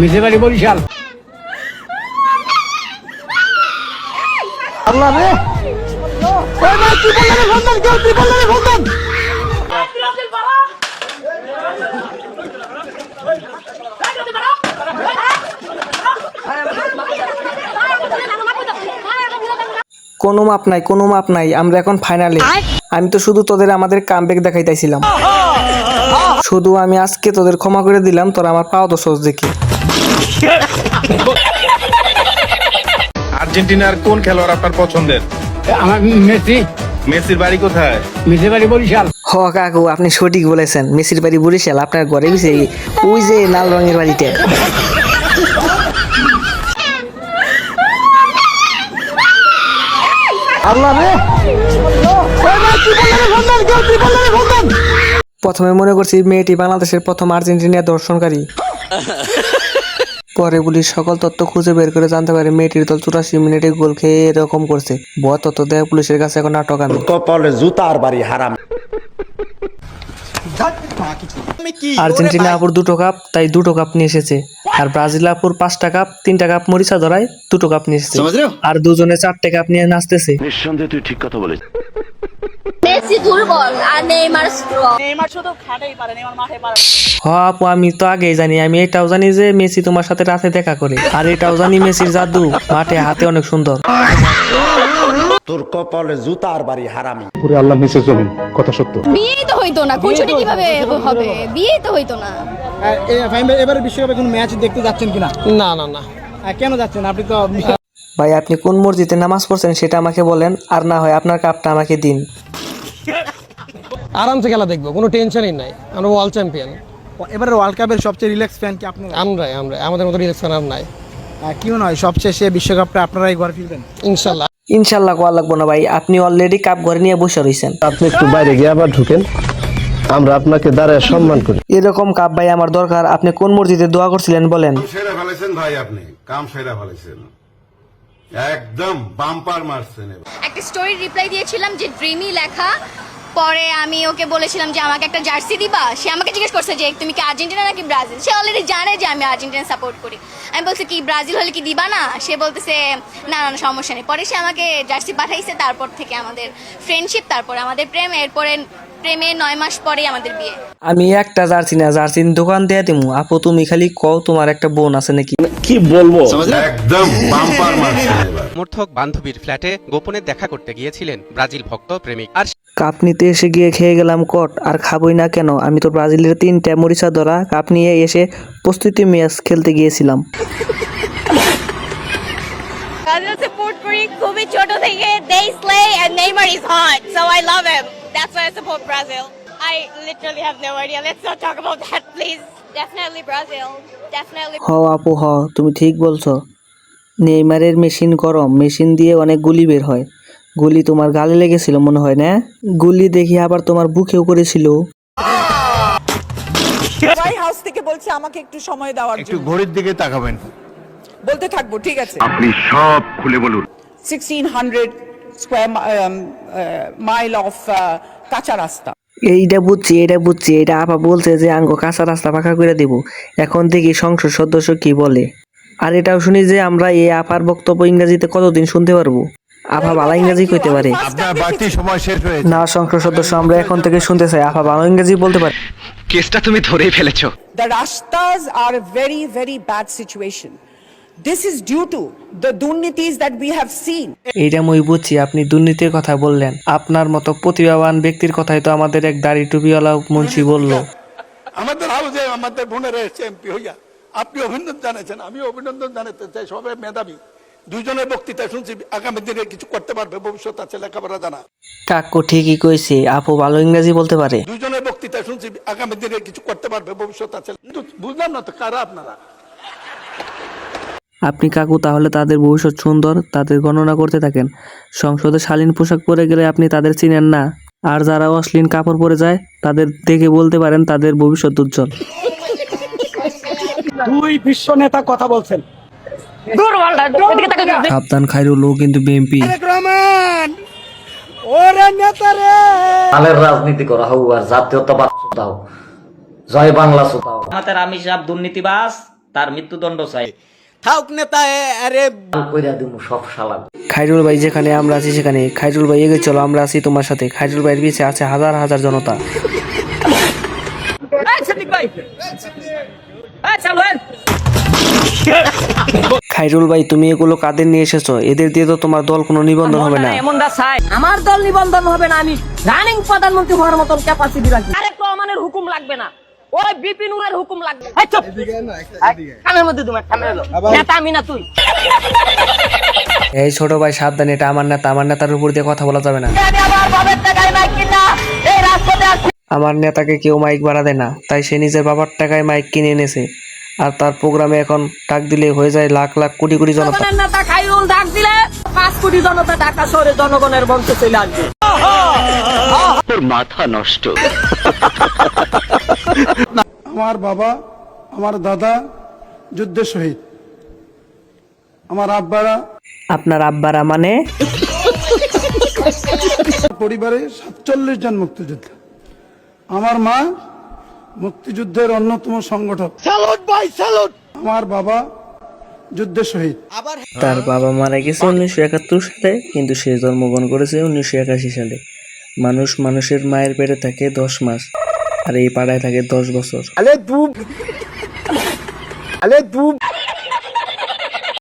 মিশে বাড়ি বরিশাল। আল্লাহ রে, ওই ভাই ত্রিপলের সন্তান, কেউ ত্রিপলের সন্তান। কোনো মাপ নাই, কোনো মাপ নাই। আমরা এখন ফাইনালে। আমি তো শুধু তোদের আমাদের কামব্যাক দেখাইতেছিলাম। শুধু আমি আজকে তোদের ক্ষমা করে দিলাম, তোরা আমার পাও তো সোজ দেখি। আর্জেন্টিনার কোন খেলোয়াড় আপনার পছন্দের? আমার মেসি। মেসির বাড়ি কোথায়? মিশে বাড়ি বরিশাল। হ কাকু, আপনি সঠিক বলেছেন। মেসির বাড়ি বরিশাল। আপনার ঘরে বিছে ওই যে লাল রঙের বাড়িতে। আল্লাহ রে, ওই ভাই ত্রিপলের সন্তান, কেউ ত্রিপলের সন্তান। প্রথমে মনে করছি মেয়েটি বাংলাদেশের প্রথম আর্জেন্টিনা দর্শনকারী। পরে পুলিশ সকল তথ্য খুঁজে বের করে জানতে পারে মেয়েটির দল 84 মিনিটে গোল খেয়ে এরকম করছে। বড় তথ্য দেয় পুলিশের কাছে এখন নাটক আমি। কপালে জুতার বাড়ি হারাম। আর্জেন্টিনা আপুর 2টো কাপ, তাই 2টো কাপ নিয়ে এসেছে। আর ব্রাজিল আপুর 5টা কাপ, 3টা কাপ মরিচা ধরায় 2টো কাপ নিয়ে এসেছে। আর দুজনে 4টে কাপ নিয়ে নাচতেছে। নিঃসন্দেহে তুই ঠিক কথা বলেছিস। মেসি দুর্বল আর নেইমার স্ট্রং। নেইমার শুধু খাটেই পারে, নেইমার মাঠে পারে না। হ আপু, আমি তো আগেই জানি। আমি এটাও জানি যে মেসি তোমার সাথে রাতে দেখা করে। আর এটাও জানি মেসির জাদু মাঠে হাতে অনেক সুন্দর। তোর কপালে জুতার বাড়ি হারামি। পুরো আল্লাহ নিচে জমিন, কথা সত্য। বিয়েই তো হইতো না, খুনসুটি কিভাবে হবে? বিয়েই তো হইতো না। এবারে বিশ্বকাপে কোনো ম্যাচ দেখতে যাচ্ছেন কিনা? না। কেন যাচ্ছেন? আপনি তো ভাই, আপনি কোন মসজিদে নামাজ পড়ছেন সেটা আমাকে বলেন, আর না হয় আপনার কাপটা আমাকে দিন। আরামসে খেলা দেখবো, কোনো টেনশনই নাই। আমরা ওয়ার্ল্ড চ্যাম্পিয়ন। এবারে ওয়ার্ল্ড কাপের সবচেয়ে রিল্যাক্স ফ্যান কি আপনারা? আমরাই আমাদের মতো রিলেকশন আর নাই। কি মনে হয় সবশেষে বিশ্বকাপটা আপনারাই ঘরে ফিরবেন? ইনশাল্লাহ। ইনশাল্লাহ কোয়া লাগবো না ভাই, আপনি অলরেডি কাপ ঘরে নিয়ে বসে রয়েছেন। আপনি একটু বাইরে গিয়ে আবার ঢুকেন, আমরা আপনাকে দাঁড়ায় সম্মান করি। এরকম কাপ ভাই আমার দরকার। আপনি কোন মসজিদে দোয়া করছিলেন বলেন? সেরা ফেলেছেন ভাই, আপনি কাম সেরা ফেলেছেন, একদম বাম্পার মারছেন। একটা স্টোরি রিপ্লাই দিয়েছিলাম যে ড্রিমি লেখা। পরে আমি ওকে বলেছিলাম যে আমাকে একটা জার্সি দিবা। সে আমাকে জিজ্ঞেস করছে যে তুমি কি আর্জেন্টিনা নাকি ব্রাজিল। সে অলরেডি জানে যে আমি আর্জেন্টিনা সাপোর্ট করি। আমি বলছি কি ব্রাজিল হলে কি দিবা না? সে বলতেছে না না সমস্যা নেই। পরে সে আমাকে জার্সি পাঠাইছে। তারপর থেকে আমাদের ফ্রেন্ডশিপ, তারপরে আমাদের প্রেম, এরপরে প্রেমে 9 মাস পরেই আমাদের বিয়ে। আমি একটা জার্সি না, জার্সির দোকান দিয়ে দিমু। আপু তুমি খালি কও তোমার একটা বোন আছে নাকি? কি বলবো? একদম বাম্পার মারছেন। এবার সমর্থক বান্ধবীর ফ্ল্যাটে গোপনে দেখা করতে গিয়েছিলেন ব্রাজিল ভক্ত প্রেমিক। আর কাপ নিতে এসে গিয়ে খেয়ে গেলাম কট। আর খাবই না কেন? আমি তো ব্রাজিলের 3টা মরিচা ধরা কাপ নিয়ে এসে প্রস্তুতি ম্যাচ খেলতে গিয়েছিলাম। ব্রাজিল সাপোর্ট করি খুবই ছোট থেকে। They slay and Neymar is hot, so I love him. That's why I support Brazil. I literally have no idea. Let's not talk about that, please. Definitely Brazil. Definitely. হ আপু হ, তুমি ঠিক বলছো। নেইমারের মেশিন গরম, মেশিন দিয়ে অনেক গুলি বের হয়। গুলি তোমার গালে লেগেছিল মনে হয় না? গুলি দেখি আবার তোমার বুকেও করেছিল। হোয়াইট হাউস থেকে বলছে আমাকে একটু সময় দেওয়ার একটু জন্য। ঘড়ির দিকে তাকাবেন। বলতে থাকবো, ঠিক আছে। আপনি সব খুলে বলুন। 1600 স্কয়ার মাইল অফ কাঁচা রাস্তা। এইটা বুঝছি। এটা আপা বলছে যে আঙ্গ কাঁচা রাস্তা পাকা করে দিব। এখন দেখি সংসদ সদস্য কি বলে। আর এটাও শুনি যে আমরা এই আপার বক্তব্য ইংরেজিতে কতদিন শুনতে পারবো। আপা ভালো ইংরেজি কইতে পারে আপনার বাড়তি সময় শেষ হয়েছে। না। সংসদ সদস্য আমরা এখন থেকে শুনতে চাই আপা ভালো ইংরেজি বলতে পারে। কেসটা তুমি ধরেই ফেলেছো। The rastas are a very, very bad situation. This is due to the দুর্নীতিস that we have seen. এইটা মই বুঝছি, আপনি দুর্নীতির কথা বললেন। আপনার মতো প্রতিভাবান ব্যক্তির কথাই তো আমাদের এক দাড়ি টুপিওয়ালা মুন্সি বলল। আমাদের হাউসে আমাদের বোনেরা এসছে এমপি হইয়া, আপনি অভিনন্দন জানাচ্ছেন, আমি অভিনন্দন জানাতে চাই। সবাই মেধাবী, দুইজনের বক্তৃতা শুনছি, আগামী দিনে কিছু করতে পারবে, ভবিষ্যৎ আছে, লেখাপড়া জানা। কাকু ঠিকই কইছে, আপু ভালো ইংরেজি বলতে পারে। দুইজনের বক্তৃতা শুনছি, আগামী দিনে কিছু করতে পারবে, ভবিষ্যৎ আছে। কিন্তু বুঝলাম না তো কারা আপনারা। আপনি কাকু তাহলে তাদের ভবিষ্যৎ সুন্দর, তাদের গণনা করতে থাকেন। সংসদে শালীন পোশাক পরে গেলে আপনি তাদের চিনেন না। আর যারা অশ্লীল কাপড় পরে যায় তাদের দেখে বলতে পারেন তাদের ভবিষ্যৎ উজ্জ্বল। দুই বিশ্ব নেতা কথা বলছেন। সাবধান খাইরুল, ও কিন্তু বিএনপি। ওরে নেতা রে, দলের রাজনীতি করা হোক আর জাতীয়তাবাদ দাও, জয় বাংলা শোনাও। আমাদের আমি সব দুর্নীতিবাজ তার মৃত্যুদণ্ড চাই থাক নেতা আরে কইরা দিমু সব শালা। খাইরুল ভাই যেখানে আমরা আছি সেখানে, খাইরুল ভাই এগিয়ে চলো, আমরা আছি তোমার সাথে। খাইরুল ভাইয়ের পিছে আছে হাজার হাজার জনতা। খাইরুল ভাই তুমি এগুলো কাদের নিয়ে এসেছো? এদের দিয়ে তো তোমার দল কোনো নিবন্ধন হবে না। আমার দল নিবন্ধন হবে না, আমি রানিং প্রধানমন্ত্রী হওয়ার মতন ক্যাপাসিটি রাখি। আরেক রহমানের হুকুম লাগবে না, ওই বিপিনুরের হুকুম লাগবে। এই চুপ, কানের মধ্যে তুমি কানের নেতা আমি না তুই। এই ছোট ভাই সাবধান, এটা আমার নেতা, আমার নেতার উপর দিয়ে কথা বলা যাবে না। আমি আমার বাবার টাকায় মাইক কিনা এই রাজপথে আসছি। আমার নেতাকে কেউ মাইক ভাড়া দেয় না, তাই সে নিজের বাবার টাকায় মাইক কিনে এনেছে। আর তার প্রোগ্রামে এখন ডাক দিলে হয়ে যায় লাখ লাখ কোটি কোটি জনতা। জনগণের নেতা খাইরুল ডাক দিলে 5 কোটি জনতা ঢাকা শহরে জনগণের মঞ্চে চলে আসবে। আমার বাবা, আমার দাদা যুদ্ধে শহীদ, আমার আব্বারা আপনার আব্বারা মানে? পরিবারে 47 জন মুক্তিযোদ্ধা, আমার মা মুক্তিযুদ্ধের অন্যতম সংগঠক। স্যালুট ভাই স্যালুট। আমার বাবা যুদ্ধে শহীদ। তার বাবা মারা গেছে 1971 সালে, কিন্তু সে জন্মগ্রহণ করেছে 1981 সালে। মানুষ মানুষের মায়ের পেটে থাকে 10 মাস, আর এই পাড়ায় থাকে 10 বছর।